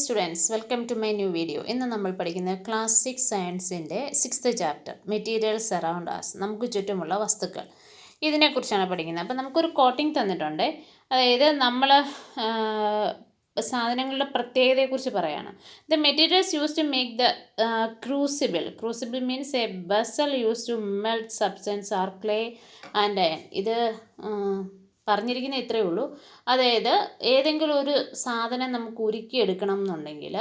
Students welcome to my new video. ഇന്ന് നമ്മൾ പഠിക്കുന്ന ക്ലാസ് 6 സയൻസിൻ്റെ 6th chapter materials around us, നമുക്ക് ചുറ്റുമുള്ള വസ്തുക്കൾ. ഇതിനെക്കുറിച്ചാണ് പഠിക്കുന്നത്. അപ്പോൾ നമുക്കൊരു കോട്ടിംഗ് തന്നിട്ടുണ്ട്. അതായത് നമ്മൾ സാധനങ്ങളുടെ പ്രത്യേകതയെക്കുറിച്ച് പറയുകയാണ്. The materials use to make the crucible means a vessel use to melt substance are clay and iron. ഇത് പറഞ്ഞിരിക്കുന്ന ഇത്രയേ ഉള്ളൂ. അതായത് ഏതെങ്കിലും ഒരു സാധനം നമുക്ക് ഉരുക്കിയെടുക്കണം എന്നുണ്ടെങ്കിൽ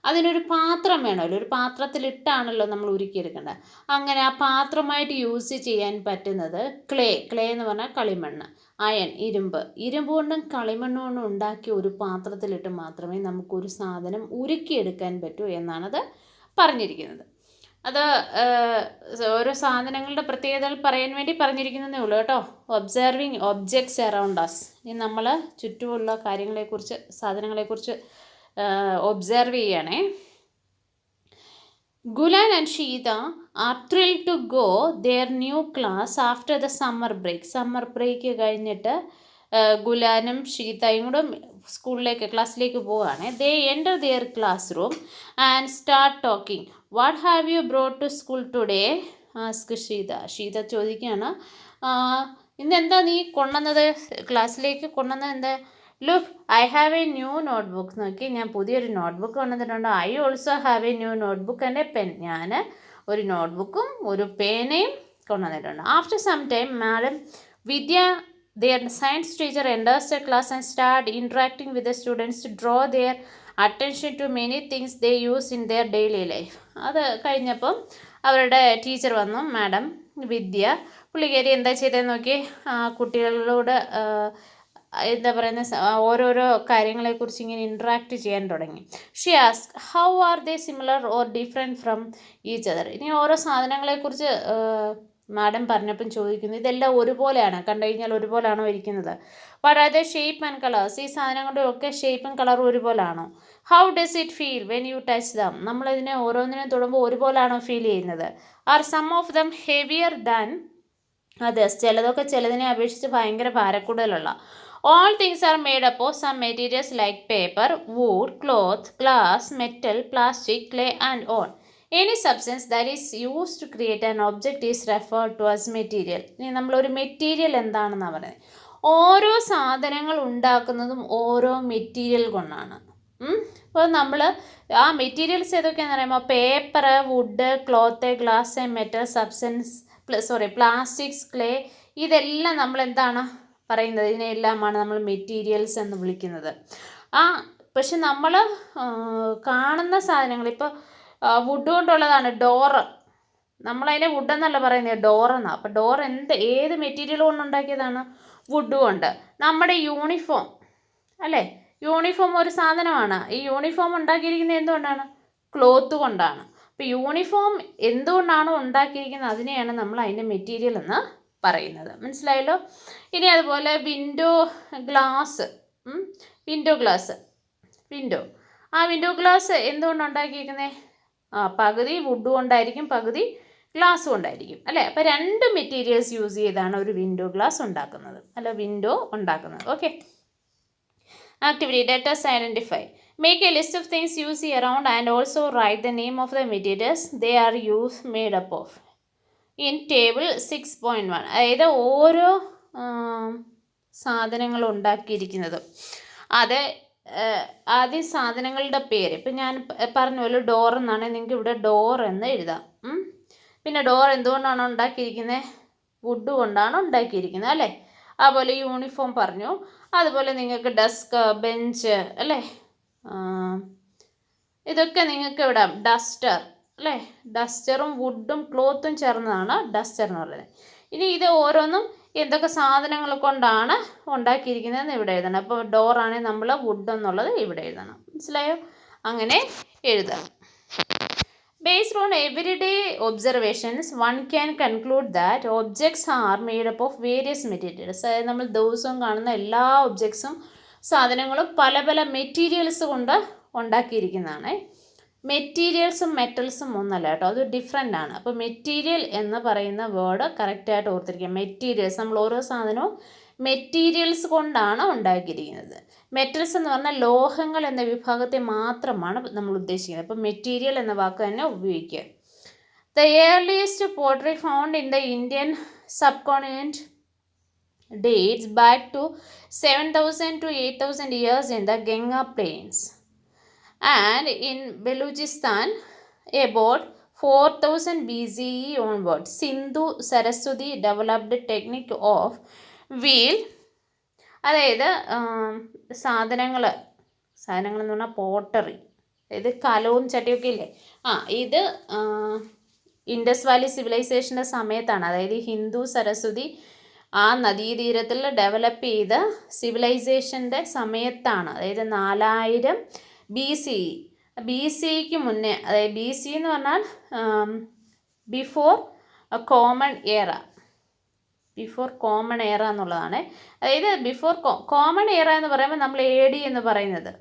അതിനൊരു പാത്രം വേണമല്ലോ, ഒരു പാത്രത്തിലിട്ടാണല്ലോ നമ്മൾ ഉരുക്കിയെടുക്കേണ്ടത്. അങ്ങനെ ആ പാത്രമായിട്ട് യൂസ് ചെയ്യാൻ പറ്റുന്നത് ക്ലേ എന്ന് പറഞ്ഞാൽ കളിമണ്ണ്, അയൺ ഇരുമ്പ് കൊണ്ടും കളിമണ്ണ് കൊണ്ടും ഉണ്ടാക്കിയ ഒരു പാത്രത്തിലിട്ട് മാത്രമേ നമുക്കൊരു സാധനം ഉരുക്കിയെടുക്കാൻ പറ്റൂ എന്നാണത് പറഞ്ഞിരിക്കുന്നത്. അത് ഓരോ സാധനങ്ങളുടെ പ്രത്യേകതകൾ പറയാൻ വേണ്ടി പറഞ്ഞിരിക്കുന്നതേ ഉള്ളൂ കേട്ടോ. ഒബ്സർവിങ് ഒബ്ജക്ട്സ് അറൗണ്ട് us, ഇനി നമ്മൾ ചുറ്റുമുള്ള കാര്യങ്ങളെക്കുറിച്ച്, സാധനങ്ങളെക്കുറിച്ച് ഒബ്സർവ് ചെയ്യണേ. Gulan and Sheeta are thrilled to go their new class after the summer break. Summer break കഴിഞ്ഞിട്ട് ഗുലാനും ഷീതയും കൂടെ ക്ലാസ്സിലേക്ക് പോവുകയാണ്. They enter their classroom and start talking. What have you brought to school today ask Sheetha ചോദിക്കുകയാണ്, ഇന്നെന്താ നീ കൊണ്ടുവന്നത്, ക്ലാസ്സിലേക്ക് കൊണ്ടുവന്നത് എന്താ? Look, I have a new notebook. നോക്കി, ഞാൻ പുതിയൊരു നോട്ട്ബുക്ക് കൊണ്ടുവന്നിട്ടുണ്ട്. I also have a new notebook and a pen. ഞാൻ ഒരു നോട്ട്ബുക്കും ഒരു പേനയും കൊണ്ടുവന്നിട്ടുണ്ട്. After some time madam Vidya, their science teacher, enters the class and start interacting with the students to draw their attention to many things they use in their daily life. അത് കഴിഞ്ഞപ്പം അവരുടെ teacher വന്നു, മാഡം വിദ്യ. പുള്ളിക്കാരി എന്താ ചെയ്തതെന്ന് നോക്കി, കുട്ടികളോട് എന്താ പറയുന്നത്, ഓരോരോ കാര്യങ്ങളെക്കുറിച്ച് ഇങ്ങനെ ഇൻട്രാക്ട് ചെയ്യാൻ തുടങ്ങി. She ask how are they similar or different from each other. ഇനി ഓരോ സാധനങ്ങളെക്കുറിച്ച് മാഡം പറഞ്ഞപ്പം ചോദിക്കുന്നു, ഇതെല്ലാം ഒരുപോലെയാണ്, കണ്ടു കഴിഞ്ഞാൽ ഒരുപോലെയാണോ ഇരിക്കുന്നത്? What are the shape and colours, ഈ സാധനങ്ങളുടെ ഒക്കെ ഷേപ്പും കളറും ഒരുപോലാണോ? How does it feel when you touch them, നമ്മളിതിനെ ഓരോന്നിനും തൊടുമ്പോൾ ഒരുപോലാണോ ഫീൽ ചെയ്യുന്നത്? Are some of them heavier than others, ചിലതൊക്കെ ചിലതിനെ അപേക്ഷിച്ച് ഭയങ്കര ഭാരക്കൂടുതലുള്ള. All things are made up of some materials like paper, wood, cloth, glass, metal, plastic, clay and all. Any substance that is used to create an object is referred to as material. ഇനി നമ്മളൊരു material എന്താണെന്നാണ് പറയുന്നത്. ഓരോ സാധനങ്ങൾ ഉണ്ടാക്കുന്നതും ഓരോ material കൊണ്ടാണ്. അപ്പോൾ നമ്മൾ ആ മെറ്റീരിയൽസ് ഏതൊക്കെയാണെന്ന് പറയുമ്പോൾ paper, wood, cloth, glass, metal, substance, plastics, clay, ഇതെല്ലാം നമ്മൾ എന്താണ് പറയുന്നത്, ഇതിനെല്ലാമാണ് നമ്മൾ മെറ്റീരിയൽസ് എന്ന് വിളിക്കുന്നത്. പക്ഷെ നമ്മൾ കാണുന്ന സാധനങ്ങൾ, ഇപ്പോൾ വുഡ് കൊണ്ടുള്ളതാണ് ഡോറ്, നമ്മളതിനെ വുഡെന്നല്ല പറയുന്നത്, ഡോറെന്നാണ്. അപ്പോൾ ഡോർ ഏത് മെറ്റീരിയൽ കൊണ്ടുണ്ടാക്കിയതാണ്? വുഡ് കൊണ്ട്. നമ്മുടെ യൂണിഫോം അല്ലേ, യൂണിഫോം ഒരു സാധനമാണ്. ഈ യൂണിഫോം ഉണ്ടാക്കിയിരിക്കുന്നത് എന്തുകൊണ്ടാണ്? ക്ലോത്ത് കൊണ്ടാണ്. അപ്പോൾ യൂണിഫോം എന്തുകൊണ്ടാണോ ഉണ്ടാക്കിയിരിക്കുന്നത് അതിനെയാണ് നമ്മൾ അതിൻ്റെ മെറ്റീരിയൽ എന്ന് പറയുന്നത്. മനസ്സിലായല്ലോ? ഇനി അതുപോലെ വിൻഡോ ഗ്ലാസ്, വിൻഡോ ഗ്ലാസ് എന്തുകൊണ്ടാണ് ഉണ്ടാക്കിയിരിക്കുന്നത്? പകുതി വുഡ് കൊണ്ടായിരിക്കും, പകുതി ഗ്ലാസ് കൊണ്ടായിരിക്കും അല്ലേ. അപ്പോൾ രണ്ട് മെറ്റീരിയൽസ് യൂസ് ചെയ്താണ് ഒരു വിൻഡോ ഗ്ലാസ് ഉണ്ടാക്കുന്നത്, അല്ല വിൻഡോ ഉണ്ടാക്കുന്നത്. Okay. Activity, let us identify. Make a list of things you see around and also write the name of the materials they are made up of. In table 6.1, അതായത് ഓരോ സാധനങ്ങൾ ഉണ്ടാക്കിയിരിക്കുന്നത് അത് ആദ്യം സാധനങ്ങളുടെ പേര്. ഇപ്പം ഞാൻ പറഞ്ഞ പോലെ ഡോർ എന്നാണെങ്കിൽ നിങ്ങൾക്ക് ഇവിടെ ഡോർ എന്ന് എഴുതാം. പിന്നെ ഡോർ എന്തുകൊണ്ടാണ് ഉണ്ടാക്കിയിരിക്കുന്നത്? വുഡ് കൊണ്ടാണ് ഉണ്ടാക്കിയിരിക്കുന്നത് അല്ലേ. അതുപോലെ യൂണിഫോം പറഞ്ഞു. അതുപോലെ നിങ്ങൾക്ക് ഡെസ്ക്, ബെഞ്ച് അല്ലേ, ഇതൊക്കെ നിങ്ങൾക്ക് ഇവിടെ ഡസ്റ്റർ അല്ലേ, ഡസ്റ്ററും വുഡും ക്ലോത്തും ചേർന്നതാണ് ഡസ്റ്റർ എന്ന് പറയുന്നത്. ഇനി ഇത് ഓരോന്നും എന്തൊക്കെ സാധനങ്ങൾ കൊണ്ടാണ് ഉണ്ടാക്കിയിരിക്കുന്നതെന്ന് ഇവിടെ എഴുതണം. അപ്പോൾ ഡോറാണെങ്കിൽ നമ്മൾ വുഡ് എന്നുള്ളത് ഇവിടെ എഴുതണം. മനസ്സിലായോ? അങ്ങനെ എഴുതണം. Based on everyday observations, one can conclude that objects are made up of various materials. അതായത് നമ്മൾ ദിവസവും കാണുന്ന എല്ലാ ഒബ്ജക്ട്സും, സാധനങ്ങളും പല പല മെറ്റീരിയൽസ് കൊണ്ട് ഉണ്ടാക്കിയിരിക്കുന്നതാണ്. മെറ്റീരിയൽസും മെറ്റൽസും ഒന്നല്ല കേട്ടോ, അത് ഡിഫറെൻ്റ് ആണ്. അപ്പോൾ മെറ്റീരിയൽ എന്ന് പറയുന്ന വേർഡ് കറക്റ്റായിട്ട് ഓർത്തിരിക്കുക. മെറ്റീരിയൽസ്, നമ്മൾ ഓരോ സാധനവും മെറ്റീരിയൽസ് കൊണ്ടാണ് ഉണ്ടാക്കിയിരിക്കുന്നത്. മെറ്റൽസ് എന്ന് പറഞ്ഞാൽ ലോഹങ്ങൾ എന്ന വിഭാഗത്തെ മാത്രമാണ് നമ്മൾ ഉദ്ദേശിക്കുന്നത്. അപ്പോൾ മെറ്റീരിയൽ എന്ന വാക്ക് തന്നെ ഉപയോഗിക്കുക. The earliest pottery found in the Indian subcontinent dates back to 7,000 to 8,000 years in the Ganga plains, and in Balochistan about 4,000 BCE onwards. Sindhu Saraswati developed technique of wheel, അതായത് സാധനങ്ങൾ എന്ന് പറഞ്ഞാൽ പോട്ടറി, അതായത് കലവും ചട്ടിയൊക്കെ ഇല്ലേ, ഇത് ഇൻഡസ് വാലി സിവിലൈസേഷൻ്റെ സമയത്താണ്. അതായത് ഹിന്ദു സരസ്വതി ആ നദീതീരത്തിൽ ഡെവലപ്പ് ചെയ്ത സിവിലൈസേഷൻ്റെ സമയത്താണ്. അതായത് 4000 BCE. BCEക്ക് മുന്നേ, അതായത് BC എന്ന് പറഞ്ഞാൽ ബിഫോർ കോമൺ എറ. ബിഫോർ കോമൺ എറ എന്നുള്ളതാണ്. അതായത് ബിഫോർ കോമൺ എറ എന്ന് പറയുമ്പോൾ നമ്മൾ AD എന്ന് പറയുന്നത്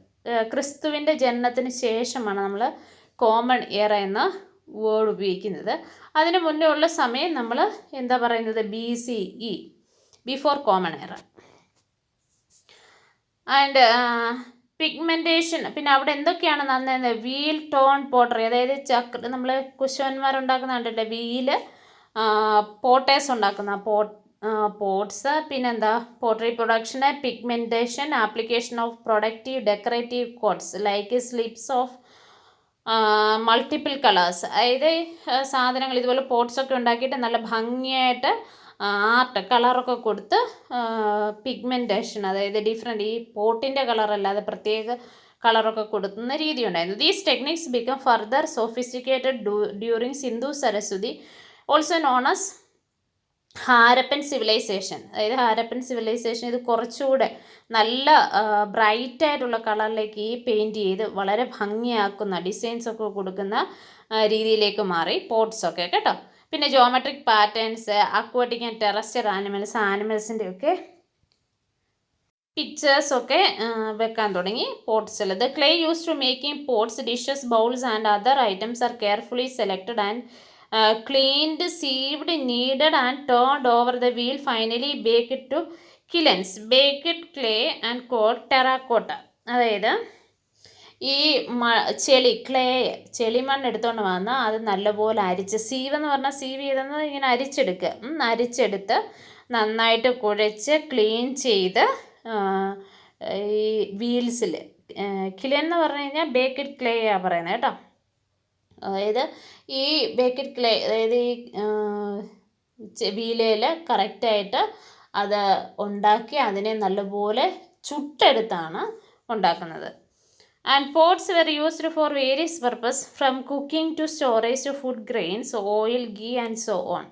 ക്രിസ്തുവിൻ്റെ ജനനത്തിന് ശേഷമാണ് നമ്മൾ കോമൺ എറ എന്ന വേർഡ് ഉപയോഗിക്കുന്നത്. അതിന് മുന്നേ ഉള്ള സമയം നമ്മൾ എന്താ പറയുന്നത്, BCE, ബിഫോർ കോമൺ എറ. ആൻഡ് പിഗ്മെൻറ്റേഷൻ, പിന്നെ അവിടെ എന്തൊക്കെയാണ് നന്നത്, വീൽ ടോൺ പോട്ടറി, അതായത് നമ്മൾ കുശവന്മാരുണ്ടാക്കുന്ന കണ്ടില്ലേ, വീല്, പോട്ടേഴ്സ് ഉണ്ടാക്കുന്ന പോട്ട്സ്, പിന്നെന്താ pottery production, pigmentation, application of productive decorative quotes like slips of multiple colours. അതായത് സാധനങ്ങൾ ഇതുപോലെ പോട്ട്സൊക്കെ ഉണ്ടാക്കിയിട്ട് നല്ല ഭംഗിയായിട്ട് ആർട്ട് കളറൊക്കെ കൊടുത്ത് പിഗ്മെൻറ്റേഷൻ, അതായത് ഡിഫറെൻറ്റ്, ഈ പോട്ടിൻ്റെ കളറല്ലാതെ പ്രത്യേക കളറൊക്കെ കൊടുക്കുന്ന രീതി ഉണ്ടായിരുന്നു. These techniques become further sophisticated during Sindhu Saraswati, also known as Harappan civilization. അതായത് ഹാരപ്പൻ സിവിലൈസേഷൻ ഇത് കുറച്ചുകൂടെ നല്ല ബ്രൈറ്റായിട്ടുള്ള കളറിലേക്ക് ഈ പെയിൻറ്റ് ചെയ്ത് വളരെ ഭംഗിയാക്കുന്ന ഡിസൈൻസൊക്കെ കൊടുക്കുന്ന രീതിയിലേക്ക് മാറി പോട്ട്സൊക്കെ കേട്ടോ. പിന്നെ geometric patterns, aquatic and terrestrial ആനിമൽസിൻ്റെ ഒക്കെ പിക്ചേഴ്സൊക്കെ വെക്കാൻ തുടങ്ങി പോട്ട്സിൽ. The clay use to making pots, dishes, bowls and other items are carefully selected and cleaned, sieved, kneaded and turned over the wheel, finally baked to kilns. Baked clay and called terracotta. അതായത് ഈ ചെളിമണ്ണ് എടുത്തുകൊണ്ട് വന്നാൽ അത് നല്ലപോലെ അരിച്ച്, sieve എന്ന് പറഞ്ഞാൽ sieve ചെയ്തെന്ന് ഇങ്ങനെ അരിച്ചെടുക്കുക, അരിച്ചെടുത്ത് നന്നായിട്ട് കുഴച്ച് ക്ലീൻ ചെയ്ത് ഈ വീൽസിൽ, കിലൻ എന്ന് പറഞ്ഞു കഴിഞ്ഞാൽ ബേക്കഡ് ക്ലേ ആണ് പറയുന്നത് കേട്ടോ. അതായത് ഈ ബേക്കഡ് ക്ലേ, അതായത് ഈ വീലയിൽ കറക്റ്റായിട്ട് അത് ഉണ്ടാക്കി അതിനെ നല്ലപോലെ ചുട്ടെടുത്താണ് ഉണ്ടാക്കുന്നത്. And pots were used for various purpose, from cooking to storage to food grains, oil, ghee and so on.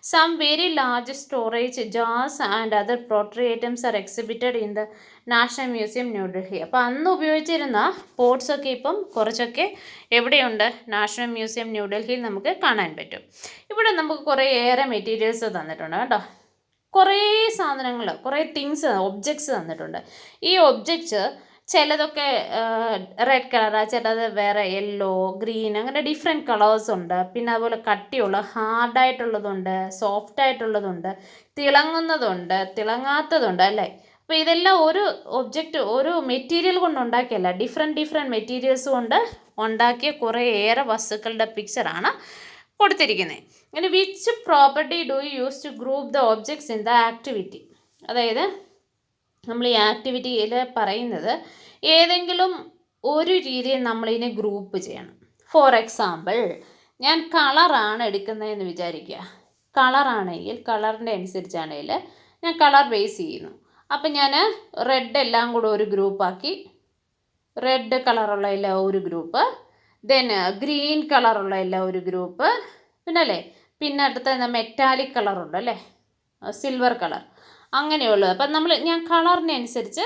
Some very large storage jars and other pottery items are exhibited in the National Museum, New Delhi. അപ്പോൾ അന്ന് ഉപയോഗിച്ചിരുന്ന പോട്ട്സൊക്കെ ഇപ്പം കുറച്ചൊക്കെ എവിടെയുണ്ട്, national museum ന്യൂഡൽഹിയിൽ നമുക്ക് കാണാൻ പറ്റും. ഇവിടെ നമുക്ക് കുറേയേറെ മെറ്റീരിയൽസ് തന്നിട്ടുണ്ട് കേട്ടോ. കുറേ സാധനങ്ങൾ, കുറേ തിങ്സ്, ഒബ്ജക്ട്സ് തന്നിട്ടുണ്ട്. ഈ ഒബ്ജക്ട്സ് ചിലതൊക്കെ റെഡ് കളറാണ്, ചിലത് വേറെ യെല്ലോ, ഗ്രീൻ, അങ്ങനെ ഡിഫറെൻറ്റ് കളേഴ്സ് ഉണ്ട്. പിന്നെ അതുപോലെ കട്ടിയുള്ള ഹാർഡായിട്ടുള്ളതുണ്ട്, സോഫ്റ്റായിട്ടുള്ളതുണ്ട്, തിളങ്ങുന്നതുണ്ട്, തിളങ്ങാത്തതുണ്ട് അല്ലേ. അപ്പോൾ ഇതെല്ലാം ഒരു ഒബ്ജക്റ്റ്, ഒരു മെറ്റീരിയൽ കൊണ്ട് ഉണ്ടാക്കിയല്ല, ഡിഫറെൻറ്റ് മെറ്റീരിയൽസ് കൊണ്ട് ഉണ്ടാക്കിയ കുറേയേറെ വസ്തുക്കളുടെ പിക്ചറാണ് കൊടുത്തിരിക്കുന്നത്. ഇങ്ങനെ which property do you use to group the objects in the activity. അതായത് നമ്മൾ ഈ ആക്ടിവിറ്റിയിൽ പറയുന്നത് ഏതെങ്കിലും ഒരു രീതിയിൽ നമ്മളിതിനെ ഗ്രൂപ്പ് ചെയ്യണം. ഫോർ എക്സാമ്പിൾ, ഞാൻ കളറാണ് എടുക്കുന്നതെന്ന് വിചാരിക്കുക. കളറാണെങ്കിൽ കളറിൻ്റെ അനുസരിച്ചാണെങ്കിൽ ഞാൻ കളർ ബേസ് ചെയ്യുന്നു. അപ്പം ഞാൻ റെഡ് എല്ലാം കൂടെ ഒരു ഗ്രൂപ്പാക്കി, റെഡ് കളറുള്ള എല്ലാം ഒരു ഗ്രൂപ്പ്, ദെൻ ഗ്രീൻ കളറുള്ള എല്ലാം ഒരു ഗ്രൂപ്പ്, പിന്നെ അടുത്ത മെറ്റാലിക് കളറുണ്ട് അല്ലേ, സിൽവർ കളർ, അങ്ങനെയുള്ളത്. അപ്പം ഞാൻ കളറിനെ അനുസരിച്ച്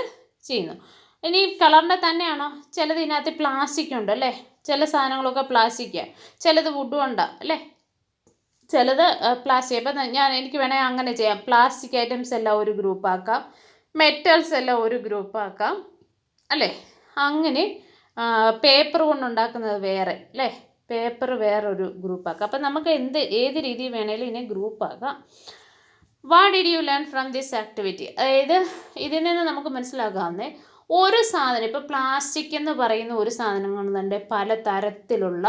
ചെയ്യുന്നു. ഇനി കളറിൻ്റെ തന്നെയാണോ, ചിലത് ഇതിനകത്ത് പ്ലാസ്റ്റിക് ഉണ്ട് അല്ലേ, ചില സാധനങ്ങളൊക്കെ പ്ലാസ്റ്റിക്കാണ്, ചിലത് വുഡ് കൊണ്ടാണ് അല്ലേ, ചിലത് പ്ലാസ്റ്റിക്. അപ്പം എനിക്ക് വേണമെങ്കിൽ അങ്ങനെ ചെയ്യാം. പ്ലാസ്റ്റിക് ഐറ്റംസ് എല്ലാം ഒരു ഗ്രൂപ്പാക്കാം, മെറ്റൽസ് എല്ലാം ഒരു ഗ്രൂപ്പാക്കാം അല്ലേ. അങ്ങനെ പേപ്പർ കൊണ്ടുണ്ടാക്കുന്നത് വേറെ അല്ലേ, പേപ്പർ വേറൊരു ഗ്രൂപ്പാക്കാം. അപ്പം നമുക്ക് ഏത് രീതിയിൽ വേണേലും ഇതിനെ ഗ്രൂപ്പാക്കാം. What did you learn from this activity? അതായത് ഇതിൽ നിന്ന് നമുക്ക് മനസ്സിലാക്കാവുന്നേ, ഒരു സാധനം ഇപ്പോൾ പ്ലാസ്റ്റിക് എന്ന് പറയുന്ന ഒരു സാധനം കൊണ്ട് തന്നെ പല തരത്തിലുള്ള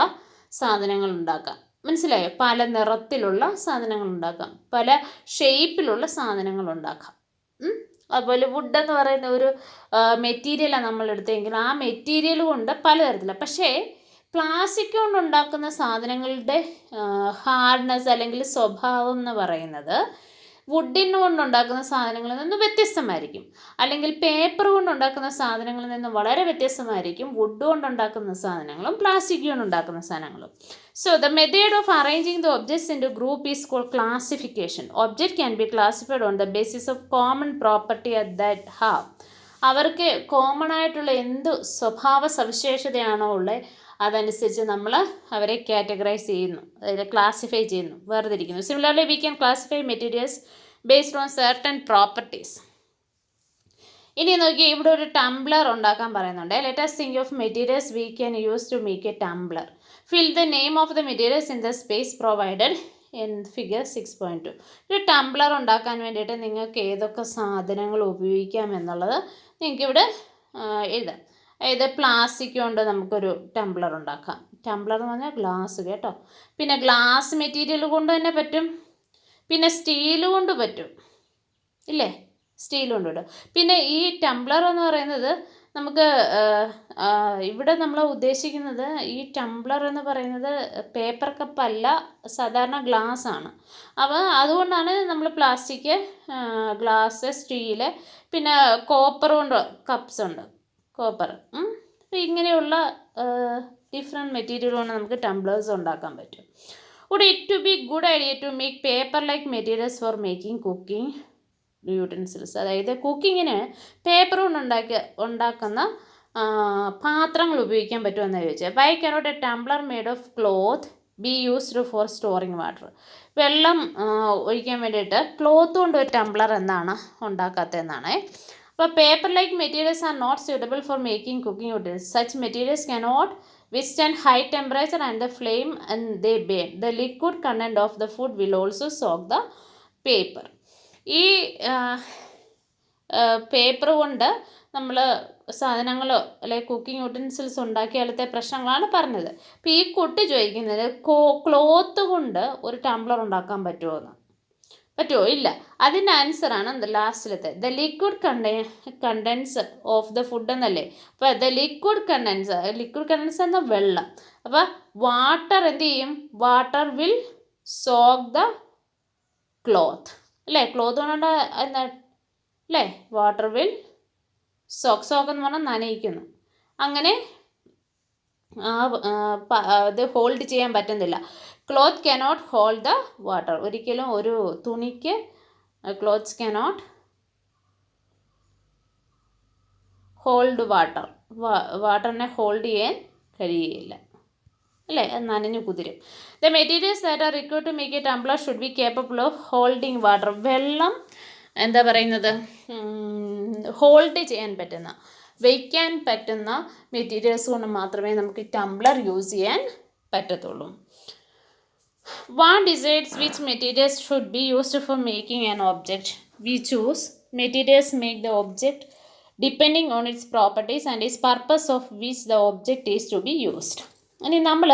സാധനങ്ങൾ ഉണ്ടാക്കാം. മനസ്സിലായോ? പല നിറത്തിലുള്ള സാധനങ്ങൾ ഉണ്ടാക്കാം, പല ഷേപ്പിലുള്ള സാധനങ്ങൾ ഉണ്ടാക്കാം. അതുപോലെ വുഡ് എന്ന് പറയുന്ന ഒരു മെറ്റീരിയലാണ് നമ്മൾ എടുത്തെങ്കിൽ ആ മെറ്റീരിയൽ കൊണ്ട് പലതരത്തിലാണ്. പക്ഷേ പ്ലാസ്റ്റിക് കൊണ്ടുണ്ടാക്കുന്ന സാധനങ്ങളുടെ ഹാർഡ്നെസ് അല്ലെങ്കിൽ സ്വഭാവം എന്ന് പറയുന്നത് വുഡിന് കൊണ്ടുണ്ടാക്കുന്ന സാധനങ്ങളിൽ നിന്ന് വ്യത്യസ്തമായിരിക്കും, അല്ലെങ്കിൽ പേപ്പർ കൊണ്ടുണ്ടാക്കുന്ന സാധനങ്ങളിൽ നിന്ന് വളരെ വ്യത്യസ്തമായിരിക്കും വുഡ് കൊണ്ടുണ്ടാക്കുന്ന സാധനങ്ങളും പ്ലാസ്റ്റിക് കൊണ്ടുണ്ടാക്കുന്ന സാധനങ്ങളും. So the method of arranging the objects into group is called classification. Object can be classified on the basis of common property that have. അവർക്ക് കോമൺ ആയിട്ടുള്ള എന്ത് സ്വഭാവ സവിശേഷതയാണോ ഉള്ളത് അതനുസരിച്ച് നമ്മൾ അവരെ കാറ്റഗറൈസ് ചെയ്യുന്നു, അതായത് ക്ലാസിഫൈ ചെയ്യുന്നു, വേർതിരിക്കുന്നു. Similarly we can classify materials based on certain properties. ഇനി നോക്കി, ഇവിടെ ഒരു ടംബ്ലർ ഉണ്ടാക്കാൻ പറയുന്നുണ്ട്. Let us think of materials we can use to make a tumbler. Fill the name of the materials in the space provided in figure 6.2. ഒരു Tumblr ഉണ്ടാക്കാൻ വേണ്ടിയിട്ട് നിങ്ങൾക്ക് ഏതൊക്കെ സാധനങ്ങൾ ഉപയോഗിക്കാം എന്നുള്ളത് നിങ്ങൾക്കിവിടെ എഴുതാം. അതായത് പ്ലാസ്റ്റിക് കൊണ്ട് നമുക്കൊരു ടംബ്ലർ ഉണ്ടാക്കാം. ടംബ്ലർ എന്ന് പറഞ്ഞാൽ ഗ്ലാസ് കേട്ടോ. പിന്നെ ഗ്ലാസ് മെറ്റീരിയൽ കൊണ്ട് തന്നെ പറ്റും, പിന്നെ സ്റ്റീൽ കൊണ്ട് പറ്റും, ഇല്ലേ? സ്റ്റീൽ കൊണ്ട് പറ്റും. പിന്നെ ഈ ടംബ്ലർ എന്ന് പറയുന്നത് നമുക്ക് ഇവിടെ നമ്മൾ ഉദ്ദേശിക്കുന്നത്, ഈ ടംബ്ലർ എന്ന് പറയുന്നത് പേപ്പർ കപ്പല്ല, സാധാരണ ഗ്ലാസ് ആണ്. അപ്പോൾ അതുകൊണ്ടാണ് നമ്മൾ പ്ലാസ്റ്റിക്, ഗ്ലാസ്, സ്റ്റീല്, പിന്നെ കോപ്പർ കൊണ്ട് കപ്സ് ഉണ്ട്, കോപ്പർ. അപ്പോൾ ഇങ്ങനെയുള്ള ഡിഫറെൻറ്റ് മെറ്റീരിയൽ കൊണ്ട് നമുക്ക് ടംബ്ലേഴ്സ് ഉണ്ടാക്കാൻ പറ്റും. Would it to be good idea to make paper like materials for making cooking utensils? അതായത് കുക്കിങ്ങിന് പേപ്പർ കൊണ്ട് ഉണ്ടാക്കുന്ന പാത്രങ്ങൾ ഉപയോഗിക്കാൻ പറ്റുമെന്ന് ചോദിച്ചാൽ, why cannot a tumbler made of cloth be used for storing water? വെള്ളം ഒഴിക്കാൻ വേണ്ടിയിട്ട് ക്ലോത്ത് കൊണ്ട് ഒരു ടംബ്ലർ എന്നാണ് ഉണ്ടാക്കാത്തതെന്നാണ്. അപ്പോൾ paper like materials are not suitable for making cooking utensils. Such materials cannot withstand high temperature and the flame and they burn. The liquid content of the food will also soak the paper. ഈ paper കൊണ്ട് നമ്മൾ സാധനങ്ങളോ അല്ലെങ്കിൽ cooking utensils ഉണ്ടാക്കിയാലത്തെ പ്രശ്നങ്ങളാണ് പറഞ്ഞത്. അപ്പോൾ ഈ കുട്ടി ചോദിക്കുന്നത് ക്ലോത്ത് കൊണ്ട് ഒരു ടംബ്ലർ ഉണ്ടാക്കാൻ പറ്റുമോ എന്ന്. പറ്റുമോ? ഇല്ല. അതിൻ്റെ ആൻസറാണ് ലാസ്റ്റിലത്തെ, the liquid contents of the food എന്നല്ലേ. അപ്പോൾ ദ ലിക്വിഡ് കണ്ടൻസ് എന്ന വെള്ളം. അപ്പോൾ വാട്ടർ എന്ത് ചെയ്യും? Water will soak the cloth, അല്ലേ? ക്ലോത്ത് കൊണ്ട് എന്താ, അല്ലേ? വാട്ടർ വിൽ സോക്ക് എന്ന് പറഞ്ഞാൽ നനയിക്കുന്നു. അങ്ങനെ അത് ഹോൾഡ് ചെയ്യാൻ പറ്റുന്നില്ല. Cloth cannot hold the water. ഒരിക്കലും ഒരു തുണിക്ക് ക്ലോത്ത്സ് കനോട്ട് ഹോൾഡ് വാട്ടർ. വാട്ടറിനെ ഹോൾഡ് ചെയ്യാൻ കഴിയുകയില്ല, അല്ലേ? അത് നനഞ്ഞു കുതിരും. The materials that are required to make a tumbler should be capable of holding water. വെള്ളം എന്താ പറയുന്നത്, ഹോൾഡ് ചെയ്യാൻ പറ്റുന്ന, വയ്ക്കാൻ പറ്റുന്ന മെറ്റീരിയൽസ് കൊണ്ട് മാത്രമേ നമുക്ക് ടംബ്ലർ യൂസ് ചെയ്യാൻ പറ്റത്തുള്ളൂ. One decides which materials should be used for making an object. We choose materials make the object depending on its properties and its purpose of which the object is to be used. ഇനി നമ്മൾ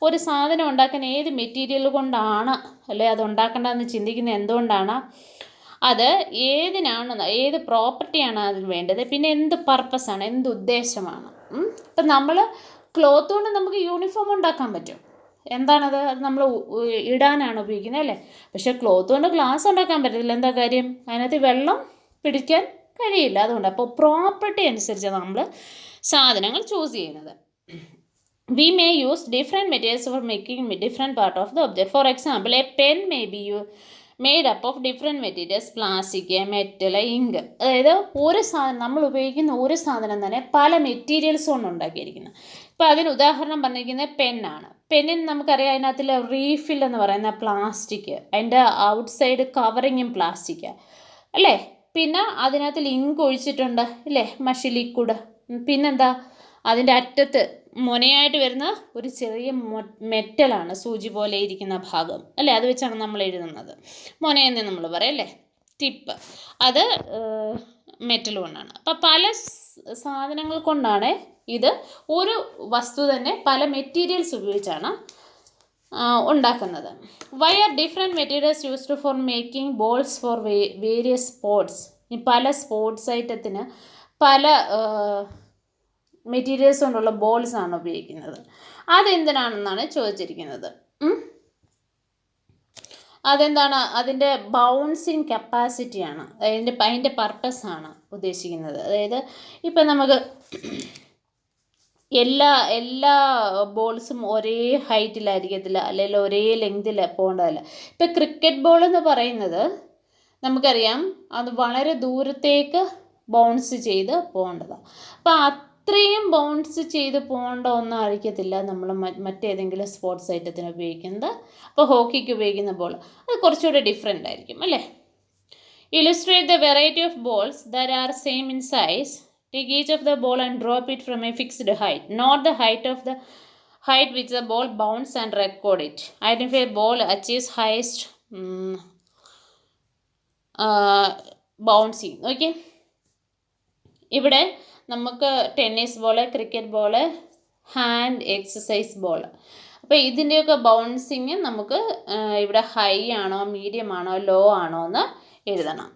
ഒരു സാധനം ഉണ്ടാക്കാൻ ഏത് material കൊണ്ടാണ് അല്ലെ അത് ഉണ്ടാക്കേണ്ടതെന്ന് ചിന്തിക്കുന്നത് എന്തുകൊണ്ടാണ്? അത് ഏതിനാണ്, ഏത് പ്രോപ്പർട്ടിയാണ് അതിന് വേണ്ടത്, പിന്നെ എന്ത് പർപ്പസാണ്, എന്ത് ഉദ്ദേശമാണ്. ഇപ്പം നമ്മൾ ക്ലോത്ത് കൊണ്ട് നമുക്ക് യൂണിഫോം ഉണ്ടാക്കാൻ പറ്റും. എന്താണത്? അത് നമ്മൾ ഇടാനാണ് ഉപയോഗിക്കുന്നത്, അല്ലേ? പക്ഷേ ക്ലോത്ത് കൊണ്ട് ഗ്ലാസ് ഉണ്ടാക്കാൻ പറ്റത്തില്ല. എന്താ കാര്യം? അതിനകത്ത് വെള്ളം പിടിക്കാൻ കഴിയില്ല. അതുകൊണ്ട് അപ്പോൾ പ്രോപ്പർട്ടി അനുസരിച്ചാണ് നമ്മൾ സാധനങ്ങൾ ചൂസ് ചെയ്യുന്നത്. We may use different materials for making different part of the object. For example, a pen may be made up of different materials, plastic, metal, ink. അതായത് ഒരു സാധനം നമ്മൾ ഉപയോഗിക്കുന്ന ഒരു സാധനം തന്നെ പല മെറ്റീരിയൽസ് കൊണ്ട് ഉണ്ടാക്കിയിരിക്കുന്നത്. ഇപ്പോൾ അതിന് ഉദാഹരണം പറഞ്ഞിരിക്കുന്നത് പെന്നാണ്. പെന്നിന് നമുക്കറിയാം അതിനകത്തുള്ള റീഫിൽ എന്ന് പറയുന്ന പ്ലാസ്റ്റിക്, അതിൻ്റെ ഔട്ട് സൈഡ് കവറിങ്ങും പ്ലാസ്റ്റിക്, അല്ലേ? പിന്നെ അതിനകത്ത് ഇങ്ക് ഒഴിച്ചിട്ടുണ്ട്, ഇല്ലേ? മഷി ലിക്വിഡ്. പിന്നെന്താ, അതിൻ്റെ അറ്റത്ത് മുനയായിട്ട് വരുന്ന ഒരു ചെറിയ മെറ്റലാണ്, സൂചി പോലെ ഇരിക്കുന്ന ഭാഗം, അല്ലേ? അത് വെച്ചാണ് നമ്മൾ എഴുതുന്നത്. മുനയെന്ന് നമ്മൾ പറയും, അല്ലേ? ടിപ്പ് അത് മെറ്റൽ കൊണ്ടാണ്. അപ്പോൾ പല സാധനങ്ങൾ കൊണ്ടാണ് ഇത്, ഒരു വസ്തു തന്നെ പല മെറ്റീരിയൽസ് ഉപയോഗിച്ചാണ് ഉണ്ടാക്കുന്നത്. Why are different materials used for making balls for various sports? ഈ പല സ്പോർട്സ് ഐറ്റത്തിന് പല മെറ്റീരിയൽസ് കൊണ്ടുള്ള ബോൾസ് ആണ് ഉപയോഗിക്കുന്നത്. അതെന്തിനാണെന്നാണ് ചോദിച്ചിരിക്കുന്നത്. അതെന്താണ്? അതിൻ്റെ ബൗൺസിങ് കപ്പാസിറ്റിയാണ്, അതിൻ്റെ പർപ്പസാണ് ഉദ്ദേശിക്കുന്നത്. അതായത് ഇപ്പം നമുക്ക് എല്ലാ ബോൾസും ഒരേ ഹൈറ്റിലായിരിക്കത്തില്ല, അല്ലെങ്കിൽ ഒരേ ലെങ്തിൽ പോകേണ്ടതല്ല. ഇപ്പം ക്രിക്കറ്റ് ബോൾ എന്ന് പറയുന്നത് നമുക്കറിയാം, അത് വളരെ ദൂരത്തേക്ക് ബൗൺസ് ചെയ്ത് പോകേണ്ടതാണ്. അപ്പോൾ അത്രയും ബൗൺസ് ചെയ്ത് പോകേണ്ട ഒന്നും ആയിരിക്കത്തില്ല നമ്മൾ മറ്റേതെങ്കിലും സ്പോർട്സ് ഐറ്റത്തിന് ഉപയോഗിക്കുന്നത്. അപ്പോൾ ഹോക്കിക്ക് ഉപയോഗിക്കുന്ന ബോൾ അത് കുറച്ചുകൂടി ഡിഫറെൻ്റ് ആയിരിക്കും അല്ലേ. ഇലുസ്ട്രേറ്റ് the variety of balls that are same in size. Take each of the ball and drop it from a fixed height. Not the height which the ball bounces and record it. Identify ball achieves highest bouncing. Okay. ഇവിടെ നമുക്ക് tennis ball, cricket ball, hand exercise ball. അപ്പോൾ ഇതിൻ്റെയൊക്കെ bouncing നമുക്ക് ഇവിടെ high ആണോ, medium ആണോ, law ആണോ എന്ന് എഴുതണം.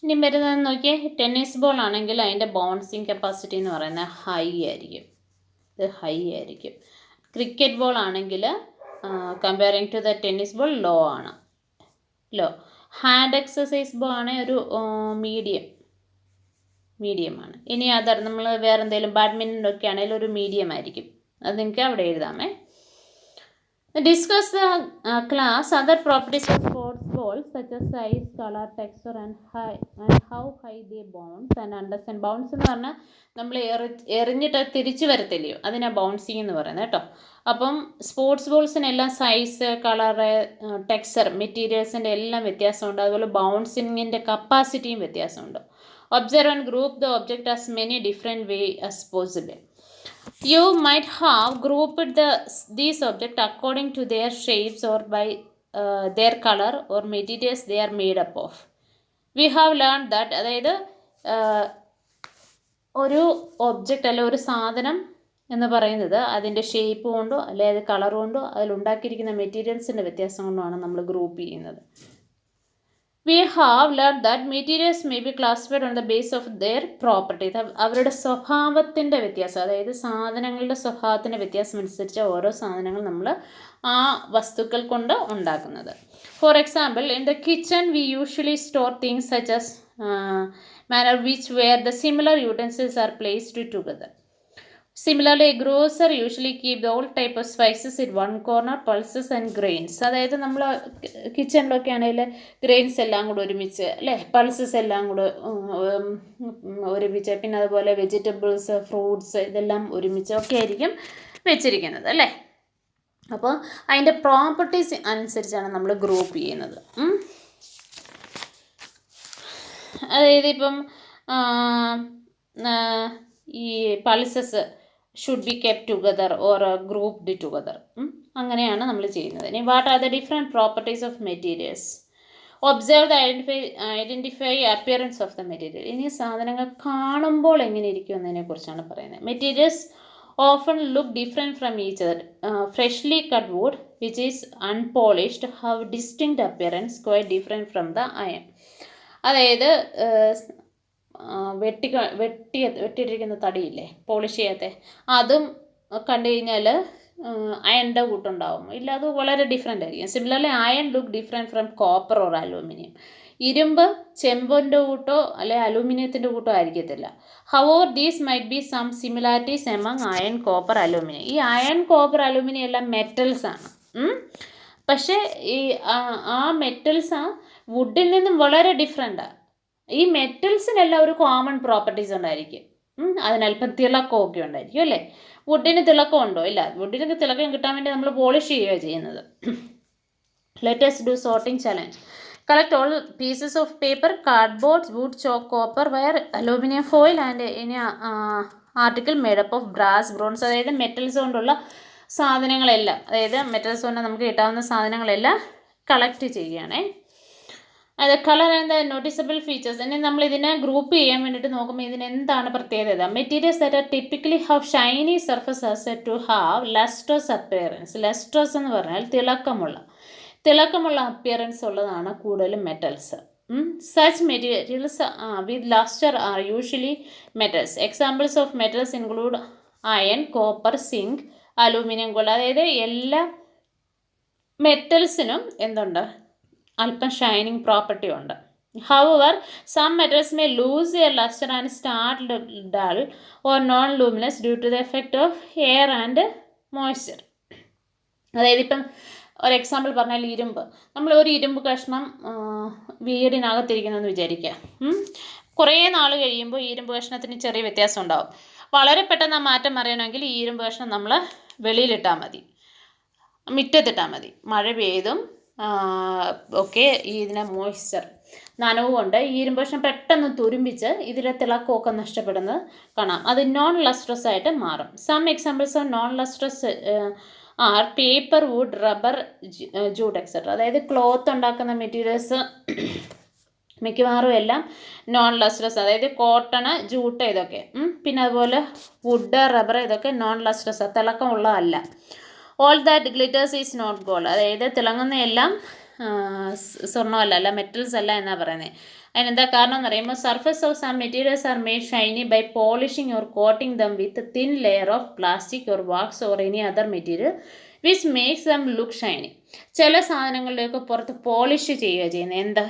ഇനി വരുന്നതെന്ന് നോക്കിയാൽ, ടെന്നീസ് ബോൾ ആണെങ്കിൽ അതിൻ്റെ ബൗൺസിങ് കപ്പാസിറ്റി എന്ന് പറയുന്നത് ഹൈ ആയിരിക്കും. ഇത് ഹൈ ആയിരിക്കും. ക്രിക്കറ്റ് ബോൾ ആണെങ്കിൽ comparing to the tennis ball low ആണ്, ലോ. ഹാൻഡ് എക്സസൈസ് ബോൾ ആണെങ്കിൽ ഒരു മീഡിയം ആണ്. ഇനി അതർ നമ്മൾ വേറെ എന്തെങ്കിലും ബാഡ്മിൻ്റൺ ഒക്കെ ആണെങ്കിൽ ഒരു മീഡിയം ആയിരിക്കും. അത് നിങ്ങൾക്ക് അവിടെ എഴുതാമേ. Discuss the class other properties of sports balls such as size, color, texture and how high they bounce and understand. Bounce എന്ന് പറഞ്ഞാൽ നമ്മൾ എറിഞ്ഞിട്ട് തിരിച്ചു വരത്തില്ലയോ, അതിനാ ബൗൺസിങ് എന്ന് പറയുന്നത് കേട്ടോ. അപ്പം സ്പോർട്സ് ബോൾസിനെല്ലാം സൈസ്, കളറ്, ടെക്സ്ചർ, മെറ്റീരിയൽസിൻ്റെ എല്ലാം വ്യത്യാസമുണ്ട്. അതുപോലെ ബൗൺസിങ്ങിൻ്റെ കപ്പാസിറ്റിയും വ്യത്യാസമുണ്ട്. Observe and group the object as many different way as possible. You might have grouped these objects according to their shapes or by their color or materials they are made up of. We have learned that, അതായത് ഒരു object അല്ല ഒരു സാധനം എന്ന് പറയുന്നത് അതിൻ്റെ shape കൊണ്ടോ അല്ലെങ്കിൽ കളർ കൊണ്ടോ അതിലുണ്ടാക്കിയിരിക്കുന്ന മെറ്റീരിയൽസിൻ്റെ വ്യത്യാസം കൊണ്ടാണ് നമ്മൾ ഗ്രൂപ്പ് ചെയ്യുന്നത്. We have learned that materials may be classified on the basis of their properties. അവരുടെ സ്വഭാവത്തിൻ്റെ വ്യത്യാസം, അതായത് സാധനങ്ങളുടെ സ്വഭാവത്തിൻ്റെ വ്യത്യാസം അനുസരിച്ച് ഓരോ സാധനങ്ങൾ നമ്മൾ ആ വസ്തുക്കൾ കൊണ്ട് ഉണ്ടാക്കുന്നത്. For example, in the kitchen V usually store things such as manner which where the similar utensils are placed together. Similarly, a grocer usually keep the all type of spices in one corner, pulses and grains. അതായത് നമ്മൾ കിച്ചണിലൊക്കെ ആണെങ്കിൽ grains എല്ലാം കൂടെ ഒരുമിച്ച് അല്ലേ, pulses എല്ലാം കൂടെ ഒരുമിച്ച്, പിന്നെ അതുപോലെ വെജിറ്റബിൾസ്, ഫ്രൂട്ട്സ് ഇതെല്ലാം ഒരുമിച്ച് ഒക്കെ ആയിരിക്കും വെച്ചിരിക്കുന്നത് അല്ലേ. അപ്പോൾ അതിൻ്റെ പ്രോപ്പർട്ടീസ് അനുസരിച്ചാണ് നമ്മൾ ഗ്രൂപ്പ് ചെയ്യുന്നത്. അതായത് ഇപ്പം ഈ pulses should be kept together or grouped together, അങ്ങനെയാണ് നമ്മൾ ചെയ്യുന്നത്. ഇനി what are the different properties of materials? Observe the identify appearance of the material. ഇനി സാധനങ്ങൾ കാണുമ്പോൾ എങ്ങനെ ഇരിക്കും എന്നതിനെക്കുറിച്ചാണ് പറയുന്നത്. Materials often look different from each other. Freshly cut wood which is unpolished have distinct appearance quite different from the iron. അതായത് വെട്ടിയിട്ടിരിക്കുന്ന തടിയില്ലേ, polish ചെയ്യാത്ത, അതും കണ്ടു കഴിഞ്ഞാൽ അയണിൻ്റെ കൂട്ടുണ്ടാവും, ഇല്ല അത് വളരെ ഡിഫറെൻ്റ് ആയിരിക്കും. Similarly iron look different from copper or aluminium. ഇരുമ്പ് ചെമ്പിൻ്റെ കൂട്ടോ അല്ലെ അലൂമിനിയത്തിൻ്റെ കൂട്ടോ ആയിരിക്കത്തില്ല. However these might be some similarities among iron, copper, aluminium. ഈ അയൺ, കോപ്പർ, അലൂമിനിയം എല്ലാം മെറ്റൽസാണ്. പക്ഷേ ഈ ആ മെറ്റൽസ് വുഡിൽ നിന്നും വളരെ ഡിഫറെൻറ്റാണ്. ഈ മെറ്റൽസിനെല്ലാം ഒരു കോമൺ പ്രോപ്പർട്ടീസ് ഉണ്ടായിരിക്കും. അതിനല്പം തിളക്കമൊക്കെ ഉണ്ടായിരിക്കും അല്ലേ. വുഡിന് തിളക്കം ഉണ്ടോ? ഇല്ല. വുഡിനൊക്കെ തിളക്കം കിട്ടാൻ വേണ്ടി നമ്മൾ പോളിഷ് ചെയ്യുകയാണ് ചെയ്യുന്നത്. Let us do sorting challenge. Collect all pieces of paper, cardboard, wood, chalk, copper, wire, aluminum foil and any article made up of brass, bronze. അതായത് മെറ്റൽസ് കൊണ്ടുള്ള സാധനങ്ങളെല്ലാം, അതായത് മെറ്റൽസ് കൊണ്ട് നമുക്ക് കിട്ടാവുന്ന സാധനങ്ങളെല്ലാം കളക്ട് ചെയ്യുകയാണേ. അത് colour and the noticeable features. ഇനി നമ്മൾ ഇതിനെ ഗ്രൂപ്പ് ചെയ്യാൻ വേണ്ടിയിട്ട് നോക്കുമ്പോൾ ഇതിന് എന്താണ് പ്രത്യേകത? Materials that are typically have shiny surface are said to have lustrous appearance. Lustrous എന്ന് പറഞ്ഞാൽ തിളക്കമുള്ള അപ്പിയറൻസ് ഉള്ളതാണ് കൂടുതലും metals. Such materials with lustre are usually metals. Examples of metals include iron, copper, zinc, aluminium, gold. അതായത് എല്ലാ മെറ്റൽസിനും എന്തുണ്ട്? അല്പം ഷൈനിങ് പ്രോപ്പർട്ടി ഉണ്ട്. However some metals may lose their lustre and start dull or non luminous due to the effect of air and moisture. അതായത് ഇപ്പം ഒരു example പറഞ്ഞാൽ ഇരുമ്പ്. നമ്മൾ ഒരു ഇരുമ്പ് കഷ്ണം വീടിനകത്തിരിക്കുന്നതെന്ന് വിചാരിക്കുക. കുറേ നാൾ കഴിയുമ്പോൾ ഈ ഇരുമ്പ് കഷ്ണത്തിന് ചെറിയ വ്യത്യാസം ഉണ്ടാവും. വളരെ പെട്ടെന്ന് ആ മാറ്റം അറിയണമെങ്കിൽ ഈ ഇരുമ്പ് കഷ്ണം നമ്മൾ വെളിയിലിട്ടാൽ മതി, മുറ്റത്തിട്ടാൽ മതി. മഴ പെയ്തും ഒക്കെ ഇതിനെ മോയ്സ്ചർ, നനവ് കൊണ്ട് ഈ ഇരുമ്പ് കഷ്ണം പെട്ടെന്ന് തുരുമ്പിച്ച് ഇതിലെ തിളക്കമൊക്കെ നഷ്ടപ്പെടുന്നത് കാണാം. അത് നോൺ ലസ്ട്രസ് ആയിട്ട് മാറും. Some examples of non lustrous are paper, wood, rubber, jute etcetera. അതായത് ക്ലോത്ത് ഉണ്ടാക്കുന്ന മെറ്റീരിയൽസ് മിക്കവാറും എല്ലാം നോൺ ലസ്ട്രസ്, അതായത് കോട്ടണ്, ജൂട്ട് ഇതൊക്കെ. പിന്നെ അതുപോലെ വുഡ്, റബ്ബർ ഇതൊക്കെ നോൺ ലസ്ട്രസ്, തിളക്കമുള്ളതല്ല. All that glitters is not gold. അതായത് തിളങ്ങുന്ന എല്ലാം സ്വർണ്ണമല്ല, അല്ല മെറ്റൽസ് അല്ല എന്നാണ് പറയുന്നത്. അതിനെന്താ കാരണം എന്ന് പറയുമ്പോൾ surface of some materials are made shiny by polishing or coating them with thin layer of plastic or wax or any other material which makes them look shiny. ചില സാധനങ്ങളുടെയൊക്കെ പുറത്ത് പോളിഷ് ചെയ്യുക ചെയ്യുന്നത്. എന്താ?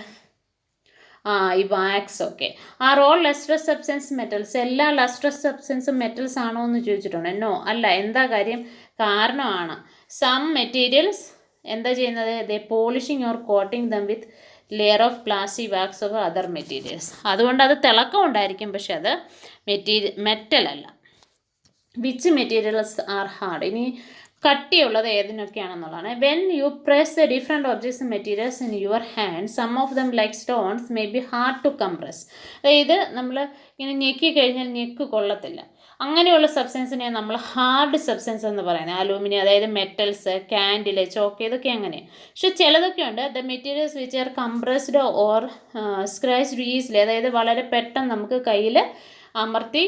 ഈ വാക്സ് ഒക്കെ. Are all lustrous substance metals. എല്ലാ lustrous സബ്സ്റ്റൻസും metals ആണോ എന്ന് ചോദിച്ചിട്ടുണ്ട്. നോ, അല്ല. എന്താ കാര്യം? കാരണമാണ് സം മെറ്റീരിയൽസ് എന്താ ചെയ്യുന്നത്? They polishing or coating them with layer of plastic, wax of other materials. അതുകൊണ്ട് അത് തിളക്കം ഉണ്ടായിരിക്കും, പക്ഷെ അത് മെറ്റൽ അല്ല. Which materials are hard. ഇനി കട്ടിയുള്ളത് ഏതിനൊക്കെയാണെന്നുള്ളതാണ്. When you press the different objects materials in your hand, some of them like stones may be hard to compress. അതായത് നമ്മൾ ഇങ്ങനെ ഞെക്കി കഴിഞ്ഞാൽ ഞെക്ക് കൊള്ളത്തില്ല. അങ്ങനെയുള്ള സബ്സ്റ്റൻസിനെ നമ്മൾ ഹാർഡ് സബ്സ്റ്റൻസ് എന്ന് പറയുന്നത്. അലൂമിനിയം, അതായത് മെറ്റൽസ്, കാൻഡിൽ, ചോക്ക്, ഇതൊക്കെ അങ്ങനെ. പക്ഷെ ചിലതൊക്കെ ഉണ്ട്. The materials which are compressed or scratched easily. അതായത് വളരെ പെട്ടെന്ന് നമുക്ക് കയ്യിൽ അമർത്തി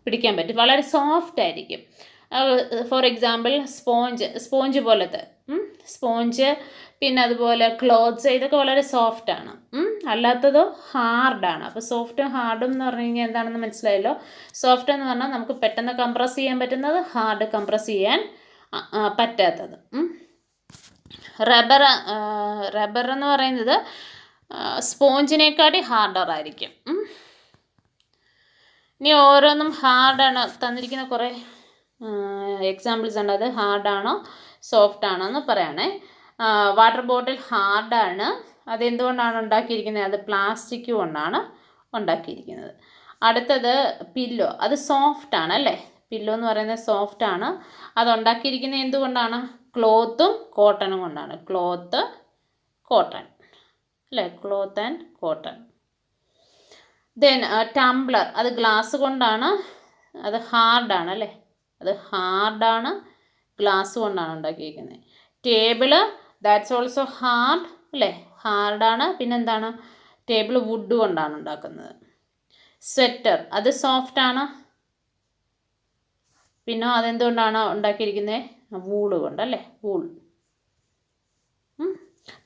പിടിക്കാൻ പറ്റും, വളരെ സോഫ്റ്റ് ആയിരിക്കും. ഫോർ എക്സാമ്പിൾ സ്പോഞ്ച് പോലത്തെ സ്പോഞ്ച്, പിന്നെ അതുപോലെ ക്ലോത്ത്സ്, ഇതൊക്കെ വളരെ സോഫ്റ്റാണ്. അല്ലാത്തതോ ഹാർഡാണ്. അപ്പോൾ സോഫ്റ്റും ഹാർഡും എന്ന് പറഞ്ഞു കഴിഞ്ഞാൽ എന്താണെന്ന് മനസ്സിലായല്ലോ. സോഫ്റ്റ് എന്ന് പറഞ്ഞാൽ നമുക്ക് പെട്ടെന്ന് കംപ്രസ് ചെയ്യാൻ പറ്റുന്നത്, ഹാർഡ് കംപ്രസ് ചെയ്യാൻ പറ്റാത്തത്. റബ്ബർ എന്ന് പറയുന്നത് സ്പോഞ്ചിനെക്കാട്ടി ഹാർഡറായിരിക്കും. ഇനി ഓരോന്നും ഹാർഡാണ് തന്നിരിക്കുന്ന കുറേ എക്സാമ്പിൾസ് ഉണ്ട്. അത് ഹാർഡാണോ സോഫ്റ്റ് ആണോ എന്ന് പറയണേ. വാട്ടർ ബോട്ടിൽ ഹാർഡാണ്. അതെന്തുകൊണ്ടാണ് ഉണ്ടാക്കിയിരിക്കുന്നത്? അത് പ്ലാസ്റ്റിക് കൊണ്ടാണ് ഉണ്ടാക്കിയിരിക്കുന്നത്. അടുത്തത് പില്ലോ. അത് സോഫ്റ്റ് ആണ് അല്ലേ? പില്ലോ എന്ന് പറയുന്നത് സോഫ്റ്റ് ആണ്. അത് ഉണ്ടാക്കിയിരിക്കുന്നത് എന്തുകൊണ്ടാണ്? ക്ലോത്തും കോട്ടണും കൊണ്ടാണ്. ക്ലോത്ത്, കോട്ടൺ അല്ലേ? Cloth and cotton. Then Tumblr. അത് ഗ്ലാസ് കൊണ്ടാണ്. അത് ഹാർഡാണ് അല്ലേ? അത് ഹാർഡാണ്, ഗ്ലാസ് കൊണ്ടാണ് ഉണ്ടാക്കിയിരിക്കുന്നത്. ടേബിള്, ദാറ്റ്സ് ഓൾസോ ഹാർഡ് അല്ലേ? ഹാർഡാണ്. പിന്നെന്താണ്? ടേബിൾ വുഡ് കൊണ്ടാണ് ഉണ്ടാക്കുന്നത്. സ്വെറ്റർ, അത് സോഫ്റ്റാണ്. പിന്നെ അതെന്തുകൊണ്ടാണ് ഉണ്ടാക്കിയിരിക്കുന്നത്? വൂള് കൊണ്ടല്ലേ? വൂൾ.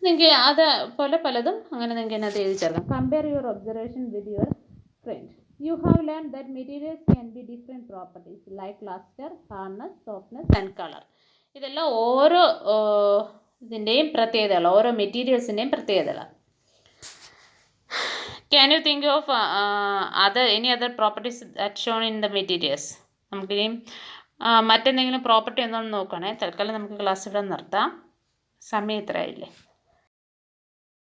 നിങ്ങൾക്ക് അതേപോലെ പലതും അങ്ങനെ നിങ്ങൾക്ക് അതിനകത്ത് എഴുതി ചേർക്കാം. Compare your observation with your friend. You have learned that materials can be different properties like luster, hardness, softness and color. ഇതെല്ലാം ഓരോ ഇതിൻ്റെയും പ്രത്യേകതകൾ, ഓരോ മെറ്റീരിയൽസിൻ്റെയും പ്രത്യേകതകൾ. Can you think of any other properties that shown in the materials? നമുക്കിനിയും മറ്റെന്തെങ്കിലും property ഒന്നും നോക്കണേ. തൽക്കാലം നമുക്ക് ക്ലാസ് ഇവിടെ നിർത്താം. സമയം ഇത്രയായില്ലേ?